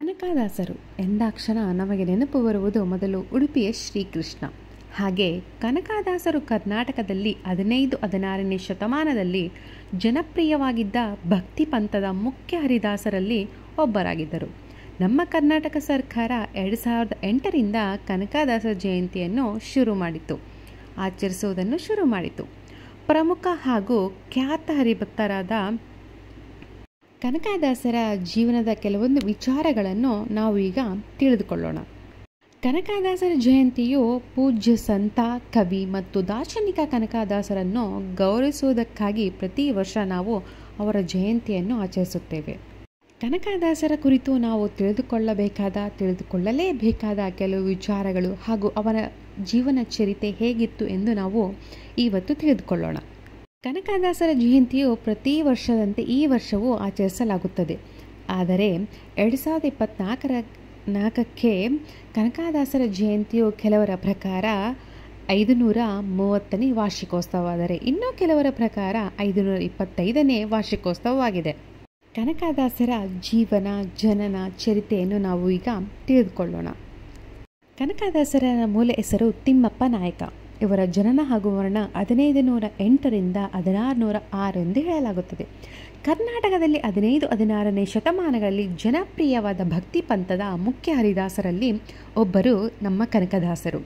ಕನಕದಾಸರು ಎಂದಾಕ್ಷಣ ನಮಗೆ ನೆನಪು ಬರುವುದು ಮೊದಲು ಉಡುಪಿಯ ಶ್ರೀಕೃಷ್ಣ. ಹಾಗೆ ಕನಕದಾಸರು ಕರ್ನಾಟಕದಲ್ಲಿ 15-16ನೇ ಶತಮಾನದಲ್ಲಿ ಜನಪ್ರಿಯವಾಗಿದ್ದ ಭಕ್ತಿ ಪಂಥದ ಮುಖ್ಯ ಹರಿದಾಸರಲ್ಲಿ ಒಬ್ಬರಾಗಿದ್ದರು. ನಮ್ಮ ಕರ್ನಾಟಕ ಸರ್ಕಾರ 2008ರಿಂದ ಕನಕದಾಸರ ಜಯಂತಿಯನ್ನು ಆಚರಿಸುವುದನ್ನು ಶುರು ಮಾಡಿತು. ಪ್ರಮುಖ ಹಾಗೂ ಖ್ಯಾತ ಹರಿಭಕ್ತರಾದ ಕನಕದಾಸರ ಜೀವನದ ಕೆಲವೊಂದು ವಿಚಾರಗಳನ್ನು ನಾವು ಈಗ ತಿಳಿದುಕೊಳ್ಳೋಣ. ಕನಕದಾಸರ ಜಯಂತಿಯು ಪೂಜ್ಯ ಸಂತ, ಕವಿ ಮತ್ತು ದಾರ್ಶನಿಕ ಕನಕದಾಸರನ್ನು ಗೌರವಿಸುವುದಕ್ಕಾಗಿ ಪ್ರತಿ ವರ್ಷ ನಾವು ಅವರ ಜಯಂತಿಯನ್ನು ಆಚರಿಸುತ್ತೇವೆ. ಕನಕದಾಸರ ಕುರಿತು ನಾವು ತಿಳಿದುಕೊಳ್ಳಲೇಬೇಕಾದ ಕೆಲವು ವಿಚಾರಗಳು ಹಾಗೂ ಅವರ ಜೀವನ ಚರಿತೆ ಹೇಗಿತ್ತು ಎಂದು ನಾವು ಇವತ್ತು ತಿಳಿದುಕೊಳ್ಳೋಣ. ಕನಕದಾಸರ ಜಯಂತಿಯು ಪ್ರತಿ ವರ್ಷದಂತೆ ಈ ವರ್ಷವೂ ಆಚರಿಸಲಾಗುತ್ತದೆ. ಆದರೆ 2024ಕ್ಕೆ ಕನಕದಾಸರ ಜಯಂತಿಯು ಕೆಲವರ ಪ್ರಕಾರ 530ನೇ ವಾರ್ಷಿಕೋತ್ಸವವಾದರೆ ಇನ್ನು ಕೆಲವರ ಪ್ರಕಾರ 525ನೇ ವಾರ್ಷಿಕೋತ್ಸವವಾಗಿದೆ. ಕನಕದಾಸರ ಜೀವನ, ಜನನ, ಚರಿತೆಯನ್ನು ನಾವು ಈಗ ತಿಳಿದುಕೊಳ್ಳೋಣ. ಕನಕದಾಸರ ಮೂಲ ಹೆಸರು ತಿಮ್ಮಪ್ಪ ನಾಯಕ. ಇವರ ಜನನ ಹಾಗೂ ಮರಣ 1508ರಿಂದ 1606 ಎಂದು ಹೇಳಲಾಗುತ್ತದೆ. ಕರ್ನಾಟಕದಲ್ಲಿ 15-16ನೇ ಶತಮಾನಗಳಲ್ಲಿ ಜನಪ್ರಿಯವಾದ ಭಕ್ತಿ ಪಂಥದ ಮುಖ್ಯ ಹರಿದಾಸರಲ್ಲಿ ಒಬ್ಬರು ನಮ್ಮ ಕನಕದಾಸರು.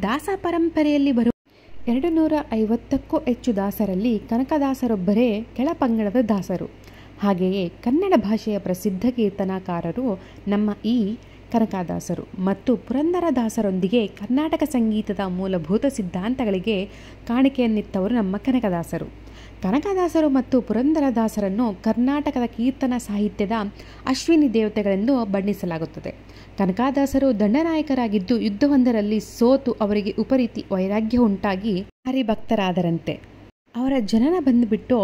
ದಾಸ ಪರಂಪರೆಯಲ್ಲಿ ಬರುವ 250ಕ್ಕೂ ಹೆಚ್ಚು ದಾಸರಲ್ಲಿ ಕನಕದಾಸರೊಬ್ಬರೇ ಕೆಳಪಂಗಡದ ದಾಸರು. ಹಾಗೆಯೇ ಕನ್ನಡ ಭಾಷೆಯ ಪ್ರಸಿದ್ಧ ಕೀರ್ತನಕಾರರು ನಮ್ಮ ಈ ಕನಕದಾಸರು ಮತ್ತು ಪುರಂದರದಾಸರೊಂದಿಗೆ ಕರ್ನಾಟಕ ಸಂಗೀತದ ಮೂಲಭೂತ ಸಿದ್ಧಾಂತಗಳಿಗೆ ಕಾಣಿಕೆಯನ್ನಿತ್ತವರು ನಮ್ಮ ಕನಕದಾಸರು. ಕನಕದಾಸರು ಮತ್ತು ಪುರಂದರದಾಸರನ್ನು ಕರ್ನಾಟಕದ ಕೀರ್ತನ ಸಾಹಿತ್ಯದ ಅಶ್ವಿನಿ ದೇವತೆಗಳೆಂದು ಬಣ್ಣಿಸಲಾಗುತ್ತದೆ. ಕನಕದಾಸರು ದಂಡನಾಯಕರಾಗಿದ್ದು ಯುದ್ಧವೊಂದರಲ್ಲಿ ಸೋತು ಅವರಿಗೆ ವಿಪರೀತ ವೈರಾಗ್ಯ ಉಂಟಾಗಿ ಹರಿಭಕ್ತರಾದರಂತೆ. ಅವರ ಜನನ ಬಂದುಬಿಟ್ಟು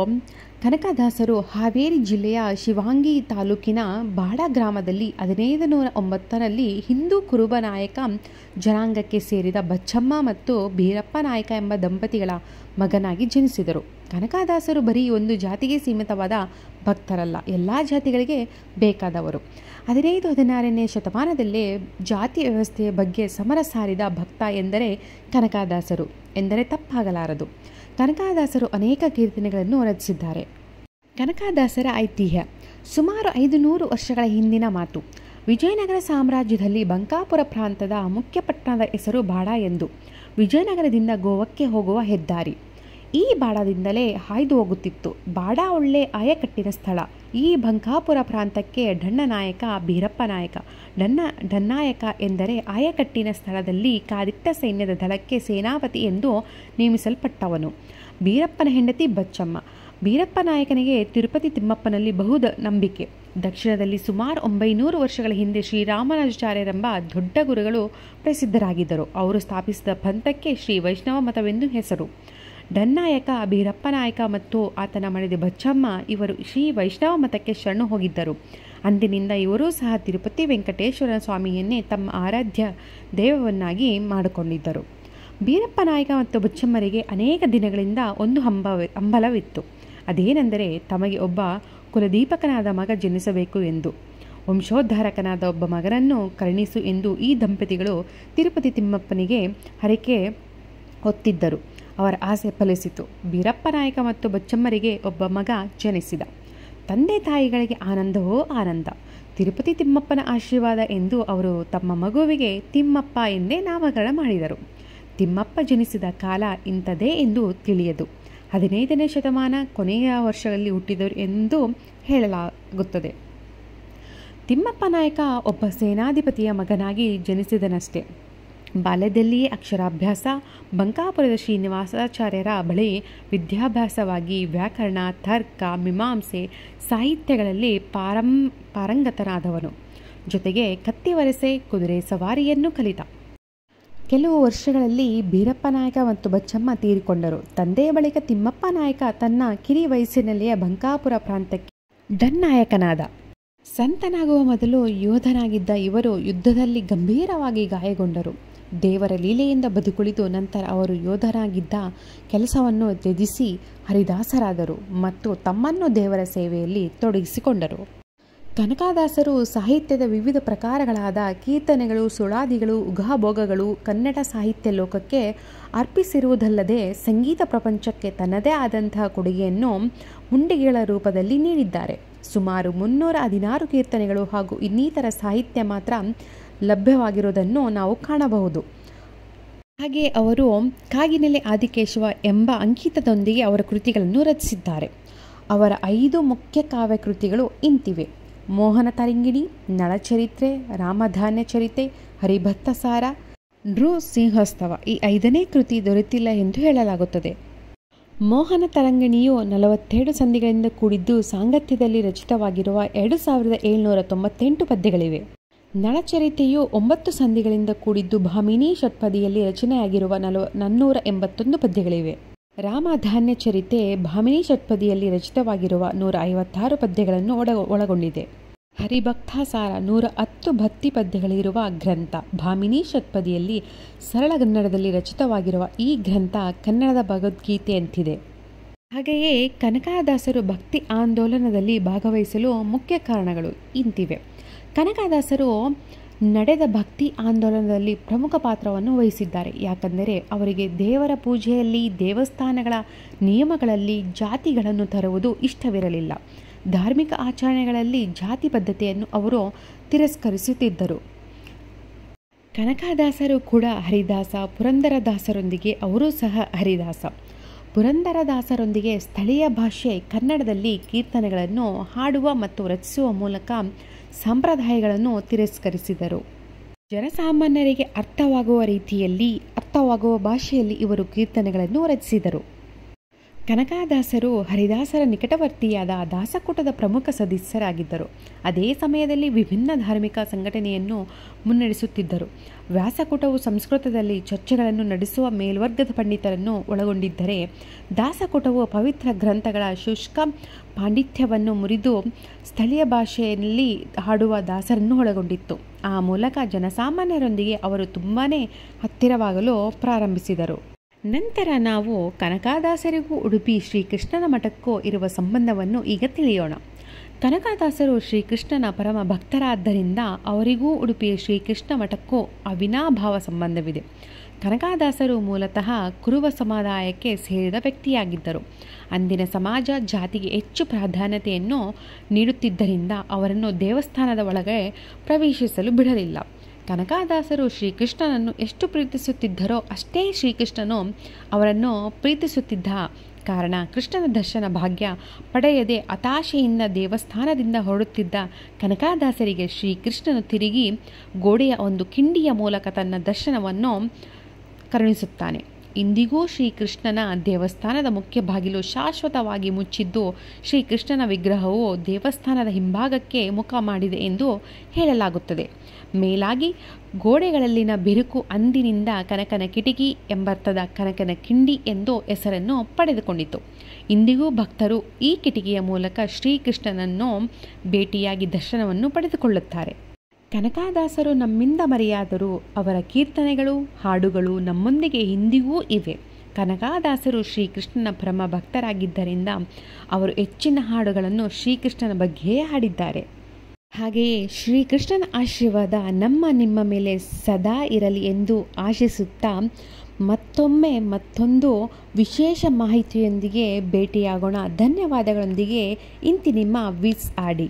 ಕನಕದಾಸರು ಹಾವೇರಿ ಜಿಲ್ಲೆಯ ಶಿವಾಂಗಿ ತಾಲೂಕಿನ ಬಾಡ ಗ್ರಾಮದಲ್ಲಿ 1509ರಲ್ಲಿ ಹಿಂದೂ ಕುರುಬ ನಾಯಕ ಜನಾಂಗಕ್ಕೆ ಸೇರಿದ ಬಚ್ಚಮ್ಮ ಮತ್ತು ಬೀರಪ್ಪ ನಾಯಕ ಎಂಬ ದಂಪತಿಗಳ ಮಗನಾಗಿ ಜನಿಸಿದರು. ಕನಕದಾಸರು ಬರೀ ಒಂದು ಜಾತಿಗೆ ಸೀಮಿತವಾದ ಭಕ್ತರಲ್ಲ, ಎಲ್ಲ ಜಾತಿಗಳಿಗೆ ಬೇಕಾದವರು. 15-16ನೇ ಶತಮಾನದಲ್ಲೇ ಜಾತಿ ವ್ಯವಸ್ಥೆಯ ಬಗ್ಗೆ ಸಮರ ಸಾರಿದ ಭಕ್ತ ಎಂದರೆ ಕನಕದಾಸರು ಎಂದರೆ ತಪ್ಪಾಗಲಾರದು. ಕನಕದಾಸರು ಅನೇಕ ಕೀರ್ತನೆಗಳನ್ನು ರಚಿಸಿದ್ದಾರೆ. ಕನಕದಾಸರ ಐತಿಹ್ಯ ಸುಮಾರು 500 ವರ್ಷಗಳ ಹಿಂದಿನ ಮಾತು. ವಿಜಯನಗರ ಸಾಮ್ರಾಜ್ಯದಲ್ಲಿ ಬಂಕಾಪುರ ಪ್ರಾಂತದ ಮುಖ್ಯ ಪಟ್ಟಣದ ಹೆಸರು ಬಾಡ ಎಂದು. ವಿಜಯನಗರದಿಂದ ಗೋವಕ್ಕೆ ಹೋಗುವ ಹೆದ್ದಾರಿ ಈ ಬಾಡದಿಂದಲೇ ಹಾಯ್ದು ಹೋಗುತ್ತಿತ್ತು. ಬಾಡ ಒಳ್ಳೆ ಆಯಕಟ್ಟಿನ ಸ್ಥಳ. ಈ ಬಂಕಾಪುರ ಪ್ರಾಂತಕ್ಕೆ ಢಣ್ಣನಾಯಕ ಬೀರಪ್ಪ ನಾಯಕ. ಢಣ್ಣಾಯಕ ಎಂದರೆ ಆಯಕಟ್ಟಿನ ಸ್ಥಳದಲ್ಲಿ ಕಾದಿಟ್ಟ ಸೈನ್ಯದ ದಳಕ್ಕೆ ಸೇನಾಪತಿ ಎಂದು ನೇಮಿಸಲ್ಪಟ್ಟವನು. ಬೀರಪ್ಪನ ಹೆಂಡತಿ ಬಚ್ಚಮ್ಮ. ಬೀರಪ್ಪ ನಾಯಕನಿಗೆ ತಿರುಪತಿ ತಿಮ್ಮಪ್ಪನಲ್ಲಿ ಬಹುದ ನಂಬಿಕೆ. ದಕ್ಷಿಣದಲ್ಲಿ ಸುಮಾರು 900 ವರ್ಷಗಳ ಹಿಂದೆ ಶ್ರೀರಾಮಾನುಜಾಚಾರ್ಯರೆಂಬ ದೊಡ್ಡ ಗುರುಗಳು ಪ್ರಸಿದ್ಧರಾಗಿದ್ದರು. ಅವರು ಸ್ಥಾಪಿಸಿದ ಪಂಥಕ್ಕೆ ಶ್ರೀ ವೈಷ್ಣವ ಮತವೆಂದು ಹೆಸರು. ಢಣ್ಣಾಯಕ, ಬೀರಪ್ಪ ನಾಯಕ ಮತ್ತು ಆತನ ಮನೆದೆ ಬಚ್ಚಮ್ಮ ಇವರು ಶ್ರೀ ವೈಷ್ಣವ ಮತಕ್ಕೆ ಶರಣು ಹೋಗಿದ್ದರು. ಅಂದಿನಿಂದ ಇವರೂ ಸಹ ತಿರುಪತಿ ವೆಂಕಟೇಶ್ವರ ಸ್ವಾಮಿಯನ್ನೇ ತಮ್ಮ ಆರಾಧ್ಯ ದೈವವನ್ನಾಗಿ ಮಾಡಿಕೊಂಡಿದ್ದರು. ಬೀರಪ್ಪ ನಾಯಕ ಮತ್ತು ಬಚ್ಚಮ್ಮರಿಗೆ ಅನೇಕ ದಿನಗಳಿಂದ ಒಂದು ಹಂಬಲವಿತ್ತು. ಅದೇನೆಂದರೆ ತಮಗೆ ಒಬ್ಬ ಕುಲದೀಪಕನಾದ ಮಗ ಜನಿಸಬೇಕು ಎಂದು. ವಂಶೋದ್ಧಾರಕನಾದ ಒಬ್ಬ ಮಗನನ್ನು ಕರುಣಿಸು ಎಂದು ಈ ದಂಪತಿಗಳು ತಿರುಪತಿ ತಿಮ್ಮಪ್ಪನಿಗೆ ಹರಕೆ ಹೊತ್ತಿದ್ದರು. ಅವರ ಆಸೆ ಫಲಿಸಿತು. ಬೀರಪ್ಪ ನಾಯಕ ಮತ್ತು ಬಚ್ಚಮ್ಮರಿಗೆ ಒಬ್ಬ ಮಗ ಜನಿಸಿದ. ತಂದೆ ತಾಯಿಗಳಿಗೆ ಆನಂದವೋ ಆನಂದ. ತಿರುಪತಿ ತಿಮ್ಮಪ್ಪನ ಆಶೀರ್ವಾದ ಎಂದು ಅವರು ತಮ್ಮ ಮಗುವಿಗೆ ತಿಮ್ಮಪ್ಪ ಎಂದೇ ನಾಮಕರಣ ಮಾಡಿದರು. ತಿಮ್ಮಪ್ಪ ಜನಿಸಿದ ಕಾಲ ಇಂಥದೇ ಎಂದು ತಿಳಿಯದು. 15ನೇ ಶತಮಾನ ಕೊನೆಯ ವರ್ಷಗಳಲ್ಲಿ ಹುಟ್ಟಿದರು ಎಂದು ಹೇಳಲಾಗುತ್ತದೆ. ತಿಮ್ಮಪ್ಪ ನಾಯಕ ಒಬ್ಬ ಸೇನಾಧಿಪತಿಯ ಮಗನಾಗಿ ಜನಿಸಿದನಷ್ಟೇ. ಬಾಲ್ಯದಲ್ಲಿಯೇ ಅಕ್ಷರಾಭ್ಯಾಸ. ಬಂಕಾಪುರದ ಶ್ರೀನಿವಾಸಾಚಾರ್ಯರ ಬಳಿ ವಿದ್ಯಾಭ್ಯಾಸವಾಗಿ ವ್ಯಾಕರಣ, ತರ್ಕ, ಮೀಮಾಂಸೆ, ಸಾಹಿತ್ಯಗಳಲ್ಲಿ ಪಾರಂಗತನಾದವನು. ಜೊತೆಗೆ ಕತ್ತಿವರಸೆ, ಕುದುರೆ ಸವಾರಿಯನ್ನು ಕಲಿತ. ಕೆಲವು ವರ್ಷಗಳಲ್ಲಿ ಬೀರಪ್ಪ ನಾಯಕ ಮತ್ತು ಬಚ್ಚಮ್ಮ ತೀರಿಕೊಂಡರು. ತಂದೆಯ ಬಳಿಕ ತಿಮ್ಮಪ್ಪ ನಾಯಕ ತನ್ನ ಕಿರಿ ವಯಸ್ಸಿನಲ್ಲಿಯೇ ಬಂಕಾಪುರ ಪ್ರಾಂತಕ್ಕೆ ಢಣ್ಣಾಯಕನಾದ. ಸಂತನಾಗುವ ಮೊದಲು ಯೋಧನಾಗಿದ್ದ ಇವರು ಯುದ್ಧದಲ್ಲಿ ಗಂಭೀರವಾಗಿ ಗಾಯಗೊಂಡರು. ದೇವರ ಲೀಲೆಯಿಂದ ಬದುಕುಳಿದು ನಂತರ ಅವರು ಯೋಧರಾಗಿದ್ದ ಕೆಲಸವನ್ನು ತ್ಯಜಿಸಿ ಹರಿದಾಸರಾದರು ಮತ್ತು ತಮ್ಮನ್ನು ದೇವರ ಸೇವೆಯಲ್ಲಿ ತೊಡಗಿಸಿಕೊಂಡರು. ಕನಕದಾಸರು ಸಾಹಿತ್ಯದ ವಿವಿಧ ಪ್ರಕಾರಗಳಾದ ಕೀರ್ತನೆಗಳು, ಸುಳಾದಿಗಳು, ಉಗಾಭೋಗಗಳು ಕನ್ನಡ ಸಾಹಿತ್ಯ ಲೋಕಕ್ಕೆ ಅರ್ಪಿಸಿರುವುದಲ್ಲದೆ ಸಂಗೀತ ಪ್ರಪಂಚಕ್ಕೆ ತನ್ನದೇ ಆದಂತಹ ಕೊಡುಗೆಯನ್ನು ಮುಂಡಿಗೆಗಳ ರೂಪದಲ್ಲಿ ನೀಡಿದ್ದಾರೆ. ಸುಮಾರು 316 ಕೀರ್ತನೆಗಳು ಹಾಗೂ ಇನ್ನಿತರ ಸಾಹಿತ್ಯ ಮಾತ್ರ ಲಭ್ಯವಾಗಿರುವುದನ್ನು ನಾವು ಕಾಣಬಹುದು. ಹಾಗೆ ಅವರು ಕಾಗಿನೆಲೆ ಆದಿಕೇಶವ ಎಂಬ ಅಂಕಿತದೊಂದಿಗೆ ಅವರ ಕೃತಿಗಳನ್ನು ರಚಿಸಿದ್ದಾರೆ. ಅವರ 5 ಮುಖ್ಯ ಕಾವ್ಯ ಕೃತಿಗಳು ಇಂತಿವೆ: ಮೋಹನ ತರಂಗಿಣಿ, ನಳಚರಿತ್ರೆ, ರಾಮಧಾನ್ಯ ಚರಿತೆ, ಹರಿಭಕ್ತಸಾರ, ನೃಸಿಂಹೋತ್ಸವ. ಈ 5ನೇ ಕೃತಿ ದೊರೆತಿಲ್ಲ ಎಂದು ಹೇಳಲಾಗುತ್ತದೆ. ಮೋಹನ ತರಂಗಿಣಿಯು 42 ಸಂಧಿಗಳಿಂದ ಕೂಡಿದ್ದು ಸಾಂಗತ್ಯದಲ್ಲಿ ರಚಿತವಾಗಿರುವ 2798 ಪದ್ಯಗಳಿವೆ. ನಳಚರಿತೆಯು 9 ಸಂಧಿಗಳಿಂದ ಕೂಡಿದ್ದು ಭಾಮಿನಿ ಷಟ್ಪದಿಯಲ್ಲಿ ರಚನೆಯಾಗಿರುವ 481 ಪದ್ಯಗಳಿವೆ. ರಾಮಧಾನ್ಯ ಚರಿತೆ ಭಾಮಿನಿ ಷಟ್ಪದಿಯಲ್ಲಿ ರಚಿತವಾಗಿರುವ 156 ಪದ್ಯಗಳನ್ನು ಒಳಗೊಂಡಿದೆ. ಹರಿಭಕ್ತಸಾರ 110 ಭಕ್ತಿ ಪದ್ಯಗಳಿರುವ ಗ್ರಂಥ. ಭಾಮಿನಿ ಷಟ್ಪದಿಯಲ್ಲಿ ಸರಳಗನ್ನಡದಲ್ಲಿ ರಚಿತವಾಗಿರುವ ಈ ಗ್ರಂಥ ಕನ್ನಡದ ಭಗವದ್ಗೀತೆಯಂತಿದೆ. ಹಾಗೆಯೇ ಕನಕದಾಸರು ಭಕ್ತಿ ಆಂದೋಲನದಲ್ಲಿ ಭಾಗವಹಿಸಲು ಮುಖ್ಯ ಕಾರಣಗಳು ಇಂತಿವೆ. ಕನಕದಾಸರು ನಡೆದ ಭಕ್ತಿ ಆಂದೋಲನದಲ್ಲಿ ಪ್ರಮುಖ ಪಾತ್ರವನ್ನು ವಹಿಸಿದ್ದಾರೆ. ಯಾಕಂದರೆ ಅವರಿಗೆ ದೇವರ ಪೂಜೆಯಲ್ಲಿ, ದೇವಸ್ಥಾನಗಳ ನಿಯಮಗಳಲ್ಲಿ ಜಾತಿಗಳನ್ನು ತರುವುದು ಇಷ್ಟವಿರಲಿಲ್ಲ. ಧಾರ್ಮಿಕ ಆಚರಣೆಗಳಲ್ಲಿ ಜಾತಿ ಪದ್ಧತಿಯನ್ನು ಅವರು ತಿರಸ್ಕರಿಸುತ್ತಿದ್ದರು. ಕನಕದಾಸರು ಕೂಡ ಹರಿದಾಸ. ಪುರಂದರದಾಸರೊಂದಿಗೆ ಅವರೂ ಸಹ ಹರಿದಾಸ. ಪುರಂದರದಾಸರೊಂದಿಗೆ ಸ್ಥಳೀಯ ಭಾಷೆ ಕನ್ನಡದಲ್ಲಿ ಕೀರ್ತನೆಗಳನ್ನು ಹಾಡುವ ಮತ್ತು ರಚಿಸುವ ಮೂಲಕ ಸಂಪ್ರದಾಯಗಳನ್ನು ತಿರಸ್ಕರಿಸಿದರು. ಜನಸಾಮಾನ್ಯರಿಗೆ ಅರ್ಥವಾಗುವ ರೀತಿಯಲ್ಲಿ, ಅರ್ಥವಾಗುವ ಭಾಷೆಯಲ್ಲಿ ಇವರು ಕೀರ್ತನೆಗಳನ್ನು ರಚಿಸಿದರು. ಕನಕದಾಸರು ಹರಿದಾಸರ ನಿಕಟವರ್ತಿಯಾದ ದಾಸಕೂಟದ ಪ್ರಮುಖ ಸದಸ್ಯರಾಗಿದ್ದರು. ಅದೇ ಸಮಯದಲ್ಲಿ ವಿಭಿನ್ನ ಧಾರ್ಮಿಕ ಸಂಘಟನೆಯನ್ನು ಮುನ್ನಡೆಸುತ್ತಿದ್ದರು. ವ್ಯಾಸಕೂಟವು ಸಂಸ್ಕೃತದಲ್ಲಿ ಚರ್ಚೆಗಳನ್ನು ನಡೆಸುವ ಮೇಲ್ವರ್ಗದ ಪಂಡಿತರನ್ನು ಒಳಗೊಂಡಿದ್ದರೆ, ದಾಸಕೂಟವು ಪವಿತ್ರ ಗ್ರಂಥಗಳ ಶುಷ್ಕ ಪಾಂಡಿತ್ಯವನ್ನು ಮುರಿದು ಸ್ಥಳೀಯ ಭಾಷೆಯಲ್ಲಿ ಹಾಡುವ ದಾಸರನ್ನು ಒಳಗೊಂಡಿತ್ತು. ಆ ಮೂಲಕ ಜನಸಾಮಾನ್ಯರೊಂದಿಗೆ ಅವರು ತುಂಬಾ ಹತ್ತಿರವಾಗಲು ಪ್ರಾರಂಭಿಸಿದರು. ನಂತರ ನಾವು ಕನಕದಾಸರಿಗೂ ಉಡುಪಿ ಶ್ರೀಕೃಷ್ಣನ ಮಠಕ್ಕೂ ಇರುವ ಸಂಬಂಧವನ್ನು ಈಗ ತಿಳಿಯೋಣ. ಕನಕದಾಸರು ಶ್ರೀಕೃಷ್ಣನ ಪರಮ ಭಕ್ತರಾದ್ದರಿಂದ ಅವರಿಗೂ ಉಡುಪಿಯ ಶ್ರೀಕೃಷ್ಣ ಮಠಕ್ಕೂ ಅವಿನಾಭಾವ ಸಂಬಂಧವಿದೆ. ಕನಕದಾಸರು ಮೂಲತಃ ಕುರುಬ ಸಮುದಾಯಕ್ಕೆ ಸೇರಿದ ವ್ಯಕ್ತಿಯಾಗಿದ್ದರು. ಅಂದಿನ ಸಮಾಜ ಜಾತಿಗೆ ಹೆಚ್ಚು ಪ್ರಾಧಾನ್ಯತೆಯನ್ನು ನೀಡುತ್ತಿದ್ದರಿಂದ ಅವರನ್ನು ದೇವಸ್ಥಾನದ ಒಳಗೆ ಪ್ರವೇಶಿಸಲು ಬಿಡಲಿಲ್ಲ. ಕನಕದಾಸರು ಶ್ರೀಕೃಷ್ಣನನ್ನು ಎಷ್ಟು ಪ್ರೀತಿಸುತ್ತಿದ್ದರೋ ಅಷ್ಟೇ ಶ್ರೀಕೃಷ್ಣನು ಅವರನ್ನು ಪ್ರೀತಿಸುತ್ತಿದ್ದ ಕಾರಣ ಕೃಷ್ಣನ ದರ್ಶನ ಭಾಗ್ಯ ಪಡೆಯದೆ ಹತಾಶೆಯಿಂದ ದೇವಸ್ಥಾನದಿಂದ ಹೊರಡುತ್ತಿದ್ದ ಕನಕದಾಸರಿಗೆ ಶ್ರೀಕೃಷ್ಣನು ತಿರುಗಿ ಗೋಡೆಯ ಒಂದು ಕಿಂಡಿಯ ಮೂಲಕ ತನ್ನ ದರ್ಶನವನ್ನು ಕರುಣಿಸುತ್ತಾನೆ. ಇಂದಿಗೂ ಶ್ರೀಕೃಷ್ಣನ ದೇವಸ್ಥಾನದ ಮುಖ್ಯ ಬಾಗಿಲು ಶಾಶ್ವತವಾಗಿ ಮುಚ್ಚಿದ್ದು, ಶ್ರೀಕೃಷ್ಣನ ವಿಗ್ರಹವು ದೇವಸ್ಥಾನದ ಹಿಂಭಾಗಕ್ಕೆ ಮುಖ ಮಾಡಿದೆ ಎಂದು ಹೇಳಲಾಗುತ್ತದೆ. ಮೇಲಾಗಿ ಗೋಡೆಗಳಲ್ಲಿನ ಬಿರುಕು ಅಂದಿನಿಂದ ಕನಕನ ಕಿಟಕಿ ಎಂಬರ್ಥದ ಕನಕನ ಕಿಂಡಿ ಎಂದು ಹೆಸರನ್ನು ಪಡೆದುಕೊಂಡಿತು. ಇಂದಿಗೂ ಭಕ್ತರು ಈ ಕಿಟಕಿಯ ಮೂಲಕ ಶ್ರೀಕೃಷ್ಣನನ್ನು ಭೇಟಿಯಾಗಿ ದರ್ಶನವನ್ನು ಪಡೆದುಕೊಳ್ಳುತ್ತಾರೆ. ಕನಕದಾಸರು ನಮ್ಮಿಂದ ಮರೆಯಾದರೂ ಅವರ ಕೀರ್ತನೆಗಳು, ಹಾಡುಗಳು ನಮ್ಮೊಂದಿಗೆ ಇಂದಿಗೂ ಇವೆ. ಕನಕದಾಸರು ಶ್ರೀಕೃಷ್ಣನ ಪರಮ ಭಕ್ತರಾಗಿದ್ದರಿಂದ ಅವರು ಹೆಚ್ಚಿನ ಹಾಡುಗಳನ್ನು ಶ್ರೀಕೃಷ್ಣನ ಬಗ್ಗೆಯೇ ಹಾಡಿದ್ದಾರೆ. ಹಾಗೆಯೇ ಶ್ರೀಕೃಷ್ಣನ ಆಶೀರ್ವಾದ ನಮ್ಮ ನಿಮ್ಮ ಮೇಲೆ ಸದಾ ಇರಲಿ ಎಂದು ಆಶಿಸುತ್ತಾ ಮತ್ತೊಮ್ಮೆ ಮತ್ತೊಂದು ವಿಶೇಷ ಮಾಹಿತಿಯೊಂದಿಗೆ ಭೇಟಿಯಾಗೋಣ. ಧನ್ಯವಾದಗಳೊಂದಿಗೆ ಇಂತಿ ನಿಮ್ಮ ವಿಸ್ ಆಡಿ.